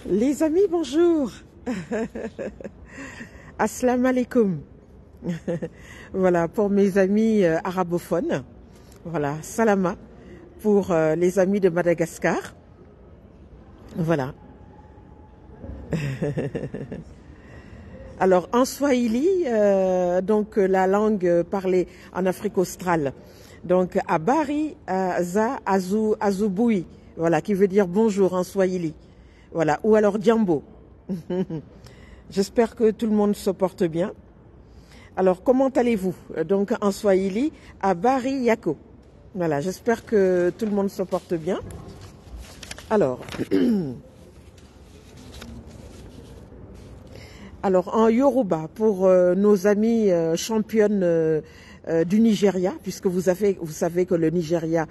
Les amis, bonjour. Assalamu alaikum. Voilà, pour mes amis arabophones. Voilà, salama pour les amis de Madagascar. Voilà. Alors, en Swahili, donc la langue parlée en Afrique australe, donc Habari za Azubui, voilà, qui veut dire bonjour en Swahili. Voilà, ou alors Diambo. J'espère que tout le monde se porte bien. Alors, comment allez-vous? Donc, en Swahili, Habari Yako. Voilà, j'espère que tout le monde se porte bien. Alors, en Yoruba, pour nos amis championnes du Nigeria, puisque vous savez que le Nigeria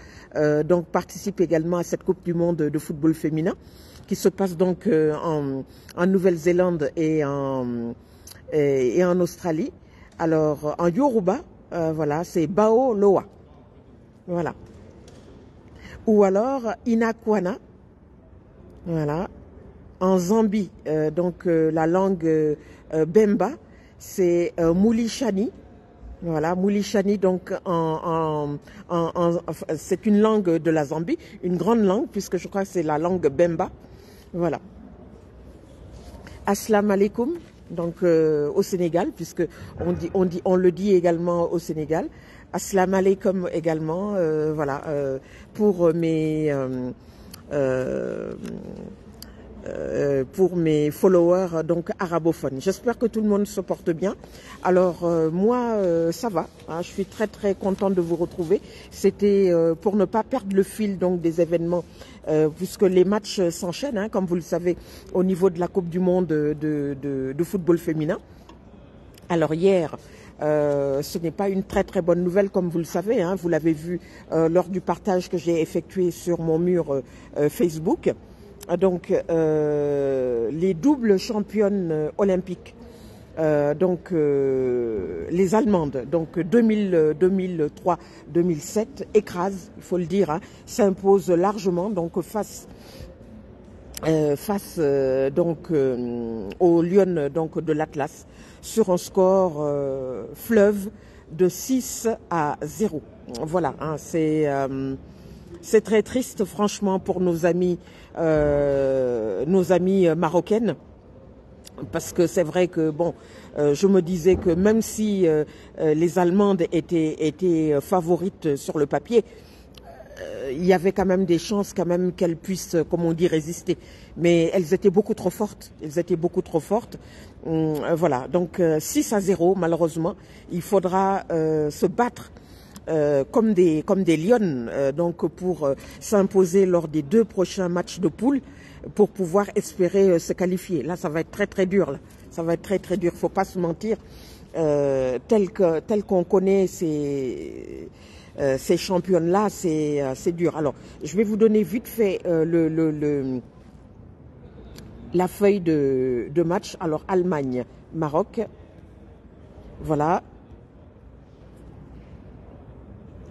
donc participe également à cette Coupe du Monde de football féminin, qui se passe donc en Nouvelle-Zélande et en Australie. Alors, en Yoruba, voilà, c'est Bao Loa. Voilà. Ou alors, Inakwana. Voilà. En Zambie, donc la langue Bemba, c'est Mulishani. Voilà, Mulishani, donc c'est une langue de la Zambie, une grande langue, puisque je crois que c'est la langue Bemba. Voilà. Assalamu alaikum, donc au Sénégal, puisque on le dit également au Sénégal. Assalamu alaikum également, voilà, pour mes followers donc arabophones. J'espère que tout le monde se porte bien. Alors moi ça va, hein, je suis très très contente de vous retrouver. C'était pour ne pas perdre le fil donc des événements, puisque les matchs s'enchaînent, hein, comme vous le savez, au niveau de la Coupe du Monde de football féminin. Alors hier, ce n'est pas une très très bonne nouvelle, comme vous le savez, hein, vous l'avez vu lors du partage que j'ai effectué sur mon mur Facebook. Donc les doubles championnes olympiques, donc les Allemandes, donc 2003, 2007 écrasent, il faut le dire, hein, s'imposent largement donc face donc aux Lionnes donc de l'Atlas sur un score fleuve de 6-0. Voilà, hein, c'est très triste, franchement, pour nos amies marocaines, parce que c'est vrai que bon, je me disais que même si les Allemandes étaient favorites sur le papier, il y avait quand même des chances quand même qu'elles puissent, comme on dit, résister. Mais elles étaient beaucoup trop fortes. Elles étaient beaucoup trop fortes. Voilà, donc 6-0, malheureusement, il faudra se battre comme des lionnes, donc pour s'imposer lors des 2 prochains matchs de poule pour pouvoir espérer se qualifier. Là, ça va être très très dur. Là. Ça va être très très dur. Faut pas se mentir. Tel qu'on connaît ces championnes-là, c'est dur. Alors, je vais vous donner vite fait la feuille de match. Alors, Allemagne, Maroc. Voilà.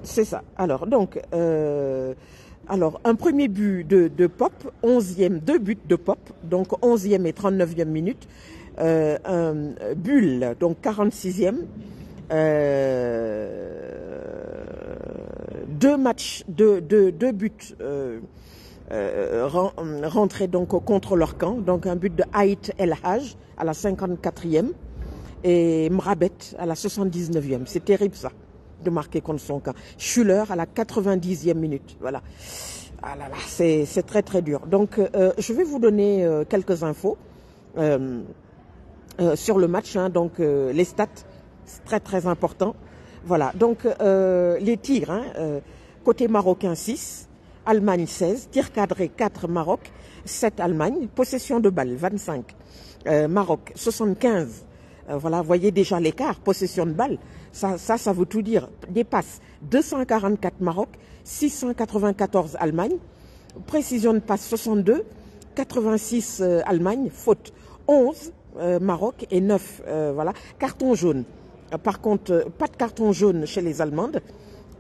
C'est ça. Alors, donc, un premier but de Pop, 11e, 2 buts de Pop, donc 11e et 39e minute. Un Bull, donc 46e. 2 matchs, 2 buts rentrés donc contre leur camp. Donc un but de Haït El Haj à la 54e et Mrabet à la 79e. C'est terrible ça, de marquer contre son camp. Schuller à la 90e minute. Voilà. Ah là là, c'est très très dur. Donc je vais vous donner quelques infos sur le match, hein, donc les stats, c'est très très important. Voilà, donc les tirs, hein, côté marocain 6, Allemagne 16, tir cadré 4 Maroc, 7 Allemagne, possession de balle 25, Maroc 75. Voilà, voyez déjà l'écart, possession de balle, ça veut tout dire. Des passes 244 Maroc, 694 Allemagne, précision de passe 62, 86 Allemagne, faute 11 Maroc et 9 voilà, carton jaune. Par contre, pas de carton jaune chez les Allemandes.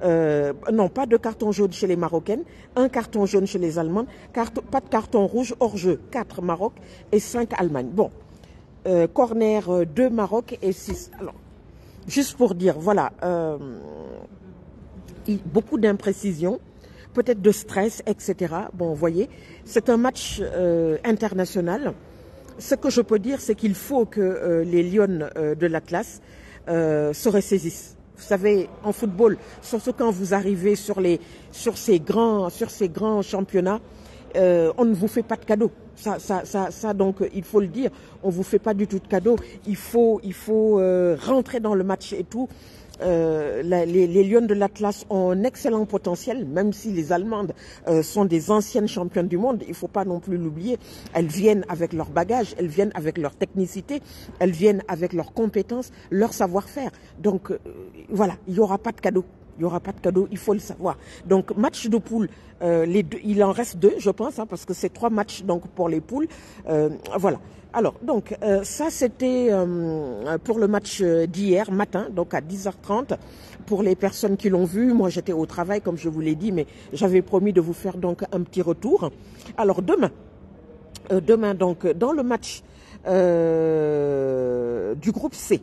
non, pas de carton jaune chez les Marocaines, un carton jaune chez les Allemandes, pas de carton rouge hors jeu, 4 Maroc et 5 Allemagne. Bon, corner 2 Maroc et 6. Alors, juste pour dire, voilà, beaucoup d'imprécisions, peut-être de stress, etc. Bon, vous voyez, c'est un match international. Ce que je peux dire, c'est qu'il faut que les Lions de l'Atlas se ressaisissent. Vous savez, en football, surtout quand vous arrivez sur ces grands championnats, on ne vous fait pas de cadeaux. Ça, donc, il faut le dire, on vous fait pas du tout de cadeaux. Il faut rentrer dans le match et tout. Les Lions de l'Atlas ont un excellent potentiel, même si les Allemandes sont des anciennes championnes du monde. Il ne faut pas non plus l'oublier. Elles viennent avec leur bagage, elles viennent avec leur technicité, elles viennent avec leurs compétences, leur savoir-faire. Donc voilà, il n'y aura pas de cadeau. Il n'y aura pas de cadeau, il faut le savoir. Donc match de poule, il en reste 2, je pense, hein, parce que c'est 3 matchs donc pour les poules. Voilà. Alors, donc, ça c'était pour le match d'hier matin, donc à 10h30. Pour les personnes qui l'ont vu, moi j'étais au travail, comme je vous l'ai dit, mais j'avais promis de vous faire donc un petit retour. Alors, demain donc, dans le match du groupe C,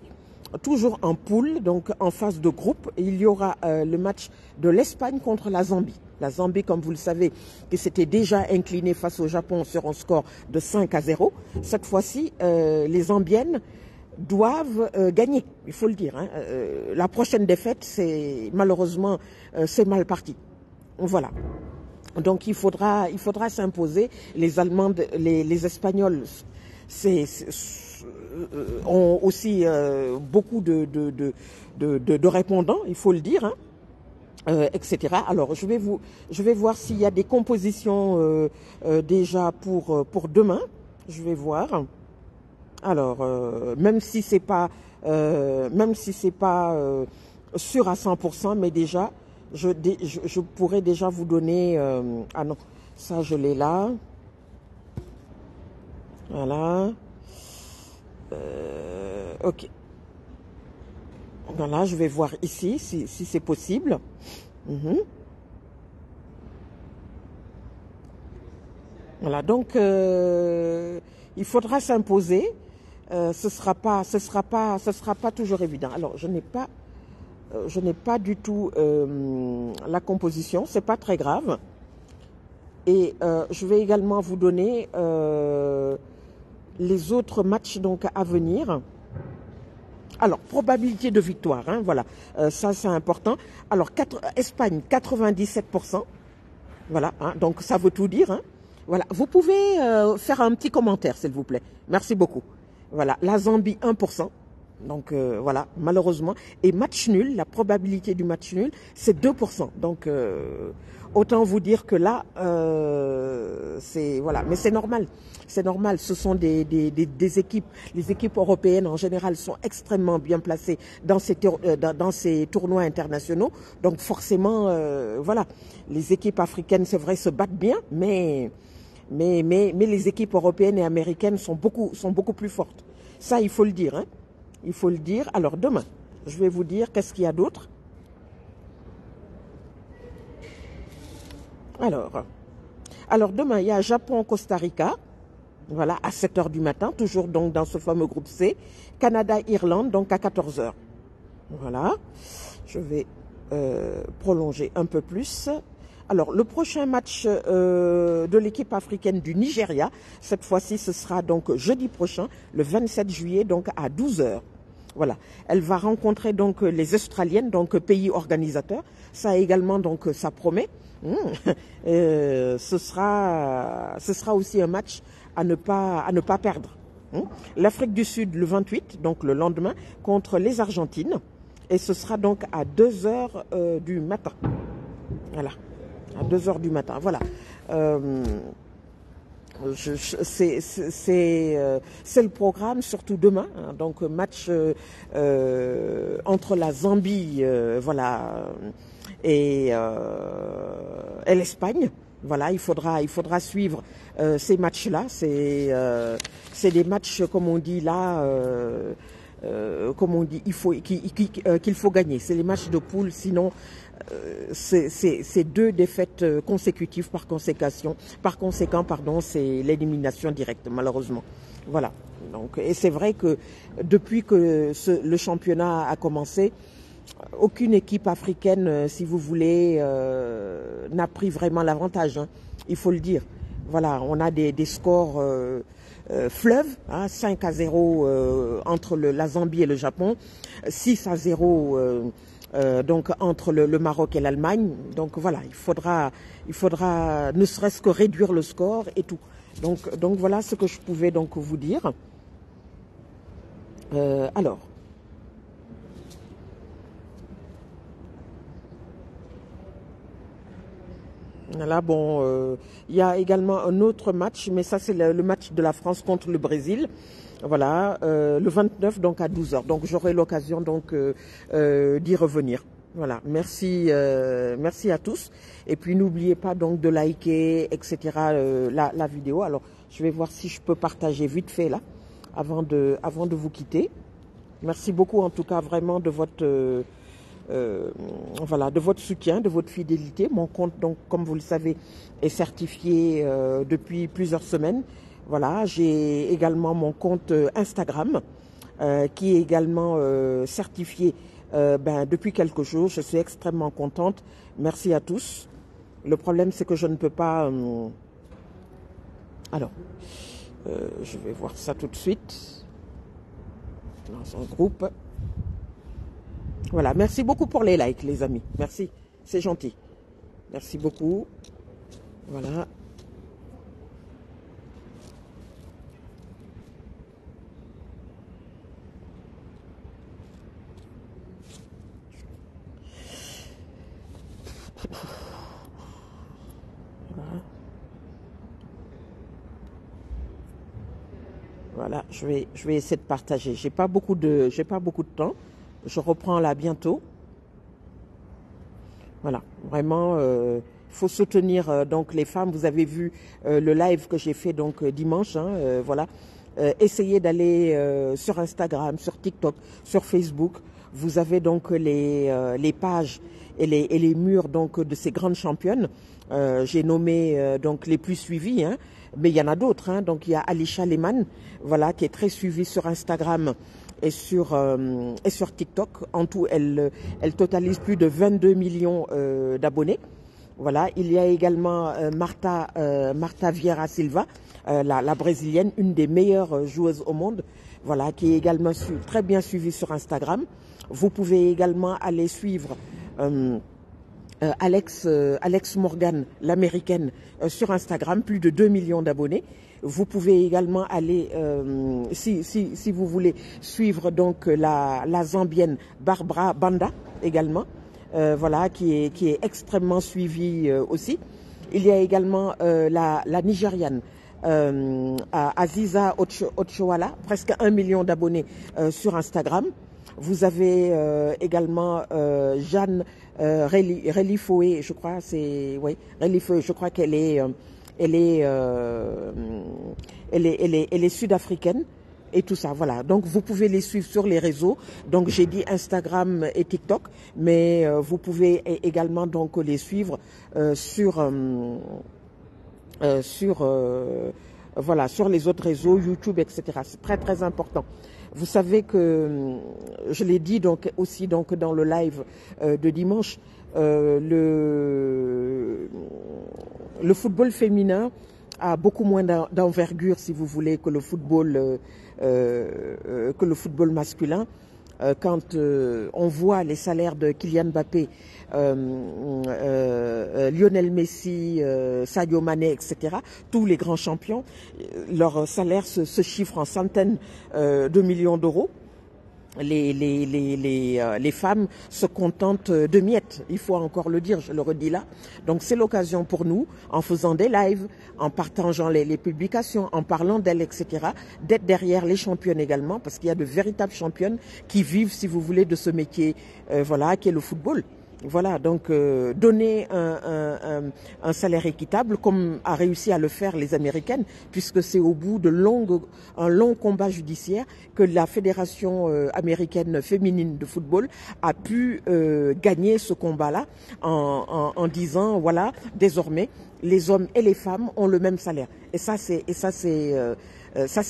toujours en poule, donc en phase de groupe, il y aura le match de l'Espagne contre la Zambie. La Zambie, comme vous le savez, qui s'était déjà inclinée face au Japon sur un score de 5-0. Cette fois-ci, les Zambiennes doivent gagner, il faut le dire. Hein. La prochaine défaite, c'est malheureusement, c'est mal parti. Voilà. Donc il faudra s'imposer. Les Allemandes, les Espagnols, ont aussi beaucoup de répondants, il faut le dire. Hein. Etc. Alors je vais voir s'il y a des compositions déjà pour demain. Je vais voir. Alors même si c'est pas sûr à 100%, mais déjà je pourrais déjà vous donner. Ah non, ça je l'ai là. Voilà. Ok. Voilà, je vais voir ici si c'est possible. Voilà, donc il faudra s'imposer. Ce sera pas toujours évident. Alors, je n'ai pas du tout la composition. C'est pas très grave. Et je vais également vous donner les autres matchs donc à venir. Alors, probabilité de victoire, hein, voilà, ça c'est important. Alors, Espagne, 97%, voilà, hein, donc ça veut tout dire. Hein. Voilà, vous pouvez faire un petit commentaire, s'il vous plaît. Merci beaucoup. Voilà, la Zambie, 1%. Donc voilà, malheureusement. Et match nul, la probabilité du match nul, c'est 2%. Donc autant vous dire que là, c'est voilà, mais c'est normal. C'est normal. Ce sont des équipes. Les équipes européennes en général sont extrêmement bien placées dans ces tournois internationaux. Donc forcément, voilà, les équipes africaines, c'est vrai, se battent bien, mais les équipes européennes et américaines sont beaucoup plus fortes. Ça, il faut le dire. Hein. Il faut le dire. Alors demain, je vais vous dire qu'est-ce qu'il y a d'autre. Alors demain, il y a Japon-Costa Rica, voilà, à 7h du matin, toujours donc dans ce fameux groupe C. Canada-Irlande, donc à 14h. Voilà, je vais prolonger un peu plus. Alors, le prochain match de l'équipe africaine du Nigeria, cette fois-ci, ce sera donc jeudi prochain, le 27 juillet, donc à 12h. Voilà. Elle va rencontrer donc les Australiennes, donc pays organisateurs. Ça également, donc, ça promet. Ce sera aussi un match à ne pas perdre. L'Afrique du Sud, le 28, donc le lendemain, contre les Argentines. Et ce sera donc à 2h du matin. Voilà. À 2h du matin, voilà. C'est le programme, surtout demain. Hein, donc match entre la Zambie, voilà, et l'Espagne. Voilà, il faudra suivre ces matchs-là. C'est des matchs, comme on dit là, comme on dit, qu'il faut gagner. C'est les matchs de poule, sinon c'est 2 défaites consécutives par conséquent, pardon, c'est l'élimination directe, malheureusement. Voilà. Donc, et c'est vrai que depuis que le championnat a commencé, aucune équipe africaine, si vous voulez, n'a pris vraiment l'avantage, hein, il faut le dire. Voilà, on a des scores fleuves, hein, 5-0 entre la Zambie et le Japon, 6-0 donc entre le Maroc et l'Allemagne. Donc voilà, il faudra ne serait-ce que réduire le score et tout. Donc voilà ce que je pouvais donc vous dire. Alors. Là, bon, il y a également un autre match, mais ça c'est le match de la France contre le Brésil. Voilà, le 29 donc à 12h. Donc j'aurai l'occasion donc d'y revenir. Voilà, merci à tous. Et puis n'oubliez pas donc de liker, etc. La vidéo. Alors je vais voir si je peux partager vite fait là, avant de vous quitter. Merci beaucoup en tout cas vraiment de votre voilà, de votre soutien, de votre fidélité. Mon compte, donc, comme vous le savez, est certifié depuis plusieurs semaines. Voilà, j'ai également mon compte Instagram qui est également certifié depuis quelques jours. Je suis extrêmement contente. Merci à tous. Le problème, c'est que je ne peux pas... alors, je vais voir ça tout de suite dans un groupe. Voilà, merci beaucoup pour les likes, les amis. Merci, c'est gentil. Merci beaucoup. Voilà. Voilà, je vais essayer de partager. J'ai pas beaucoup de temps. Je reprends là bientôt. Voilà, vraiment, faut soutenir donc les femmes. Vous avez vu le live que j'ai fait donc dimanche. Hein, voilà, essayez d'aller sur Instagram, sur TikTok, sur Facebook. Vous avez donc les pages et les murs donc de ces grandes championnes. J'ai nommé donc les plus suivies, hein, mais il y en a d'autres. Hein, donc il y a Alisha Lehmann, voilà, qui est très suivie sur Instagram et sur TikTok. En tout, elle totalise plus de 22 millions d'abonnés. Voilà, il y a également Marta Vieira Silva, la brésilienne, une des meilleures joueuses au monde, voilà, qui est également très bien suivie sur Instagram. Vous pouvez également aller suivre Alex Morgan, l'américaine, sur Instagram, plus de 2 millions d'abonnés. Vous pouvez également aller, si vous voulez, suivre donc la Zambienne Barbara Banda également, voilà, qui est extrêmement suivie aussi. Il y a également la Nigériane Aziza Ochoala, presque 1 million d'abonnés sur Instagram. Vous avez également Jeanne Relifoé, je crois, je crois qu'elle est sud-africaine et tout ça, voilà. Donc vous pouvez les suivre sur les réseaux. Donc j'ai dit Instagram et TikTok, mais vous pouvez également donc les suivre voilà, sur les autres réseaux, YouTube, etc. C'est très très important. Vous savez que, je l'ai dit donc aussi donc dans le live de dimanche, le football féminin a beaucoup moins d'envergure, si vous voulez, que le football masculin. Quand on voit les salaires de Kylian Mbappé, Lionel Messi, Sadio Mané, etc., tous les grands champions, leurs salaires se chiffrent en centaines de millions d'euros. Les femmes se contentent de miettes, il faut encore le dire, je le redis là. Donc c'est l'occasion pour nous, en faisant des lives, en partageant les publications, en parlant d'elles, etc., d'être derrière les championnes également, parce qu'il y a de véritables championnes qui vivent, si vous voulez, de ce métier, voilà, qui est le football. Voilà, donc donner un salaire équitable comme a réussi à le faire les Américaines, puisque c'est au bout de un long combat judiciaire que la Fédération américaine féminine de football a pu gagner ce combat-là en disant, voilà, désormais, les hommes et les femmes ont le même salaire. Et ça, c'est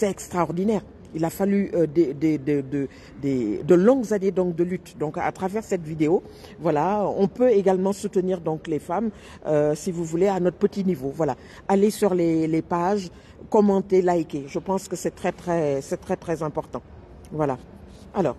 extraordinaire. Il a fallu de longues années donc de lutte. Donc à travers cette vidéo, voilà, on peut également soutenir donc les femmes, si vous voulez, à notre petit niveau. Voilà, allez sur les pages, commentez, likez. Je pense que c'est très important. Voilà. Alors.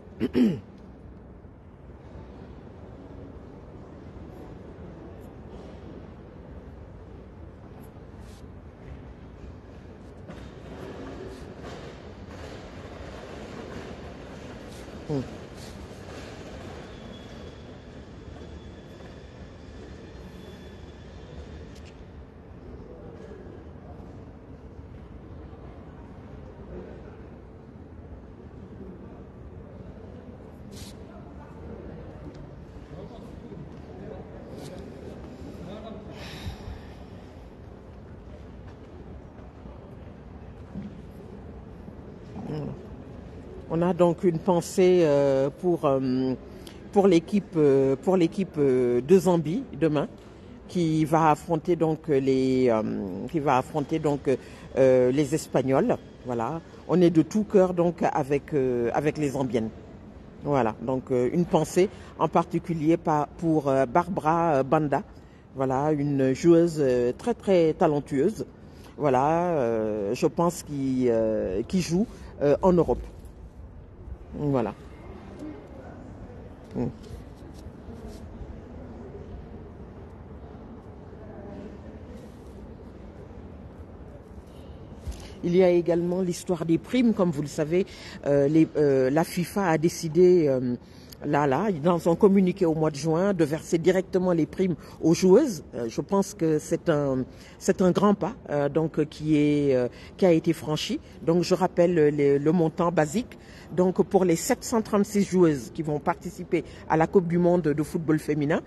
On a donc une pensée pour l'équipe de Zambie demain, qui va affronter donc les Espagnols. Voilà, on est de tout cœur donc avec les Zambiennes. Voilà, donc une pensée en particulier pour Barbara Banda. Voilà, une joueuse très talentueuse. Voilà, je pense qui joue en Europe. Voilà. Il y a également l'histoire des primes, comme vous le savez, la FIFA a décidé dans son communiqué au mois de juin, de verser directement les primes aux joueuses. Je pense que c'est un grand pas qui a été franchi. Donc je rappelle le montant basique. Donc pour les 736 joueuses qui vont participer à la Coupe du Monde de football féminin,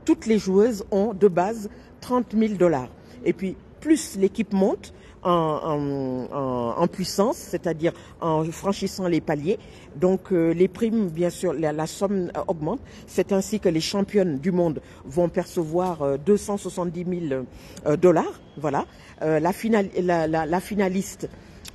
toutes les joueuses ont de base 30 000 $. Et puis plus l'équipe monte en puissance, c'est-à-dire en franchissant les paliers. Donc les primes, bien sûr, la somme augmente. C'est ainsi que les championnes du monde vont percevoir 270 000 $. Voilà. La finaliste,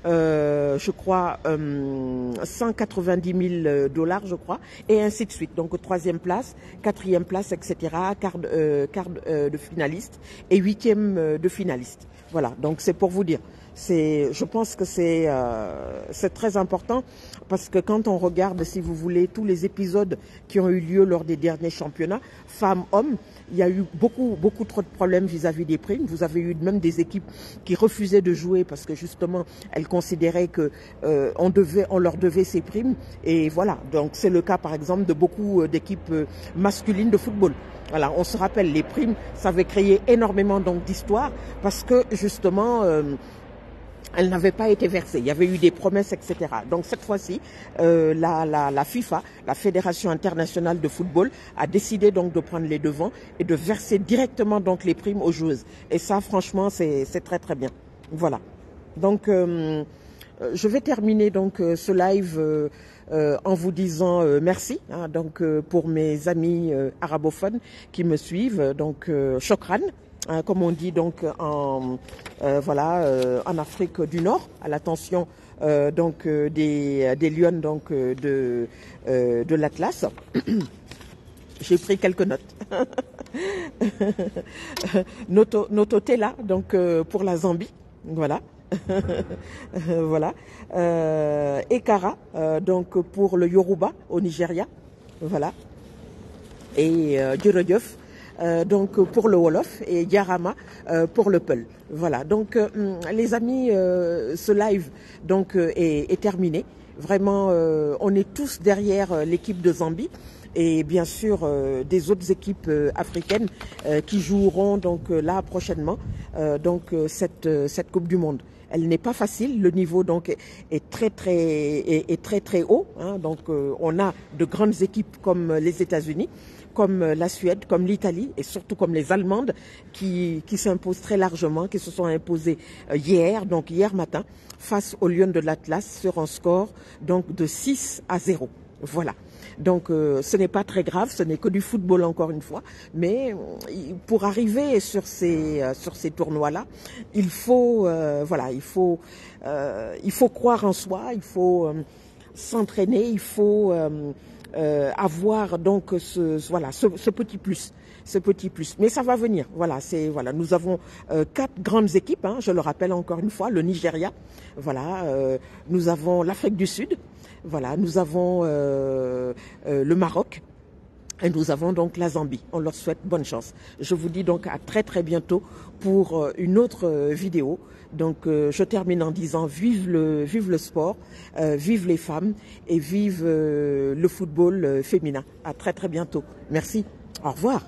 je crois, 190 000 $, je crois, et ainsi de suite. Donc troisième place, quatrième place, etc., quart de finaliste et huitième de finaliste. Voilà, donc c'est pour vous dire. Je pense que c'est très important parce que quand on regarde, si vous voulez, tous les épisodes qui ont eu lieu lors des derniers championnats, femmes-hommes, il y a eu beaucoup trop de problèmes vis-à-vis des primes. Vous avez eu même des équipes qui refusaient de jouer parce que justement elles considéraient que on leur devait ces primes. Et voilà, donc c'est le cas par exemple de beaucoup d'équipes masculines de football. Voilà, on se rappelle, les primes, ça avait créé énormément donc d'histoires parce que justement elles n'avaient pas été versées. Il y avait eu des promesses, etc. Donc cette fois-ci, la FIFA, la Fédération internationale de football, a décidé donc de prendre les devants et de verser directement donc les primes aux joueuses. Et ça, franchement, c'est très bien. Voilà. Donc je vais terminer donc ce live en vous disant merci donc pour mes amis arabophones qui me suivent. Donc shokran. Comme on dit donc en Afrique du Nord, à l'attention des lionnes donc de l'Atlas. J'ai pris quelques notes. Noto Tela donc pour la Zambie, voilà. Voilà. Ekara donc pour le Yoruba au Nigeria, voilà. Et Djurodiof donc pour le Wolof et Diarama pour le Peul. Voilà, donc les amis, ce live donc est terminé. Vraiment, on est tous derrière l'équipe de Zambie et bien sûr des autres équipes africaines qui joueront donc là prochainement cette Coupe du Monde. Elle n'est pas facile, le niveau donc est très haut. Donc on a de grandes équipes comme les États-Unis, comme la Suède, comme l'Italie et surtout comme les Allemandes qui s'imposent très largement, qui se sont imposées hier matin, face aux Lions de l'Atlas sur un score donc de 6-0. Voilà. Donc ce n'est pas très grave, ce n'est que du football encore une fois, mais pour arriver sur ces tournois-là, il faut croire en soi, il faut s'entraîner, il faut avoir donc ce petit plus. Mais ça va venir. Voilà, nous avons 4 grandes équipes, hein, je le rappelle encore une fois, le Nigeria, nous avons l'Afrique du Sud, nous avons le Maroc. Et nous avons donc la Zambie. On leur souhaite bonne chance. Je vous dis donc à très très bientôt pour une autre vidéo. Donc je termine en disant vive le sport, vive les femmes et vive le football féminin. À très très bientôt. Merci. Au revoir.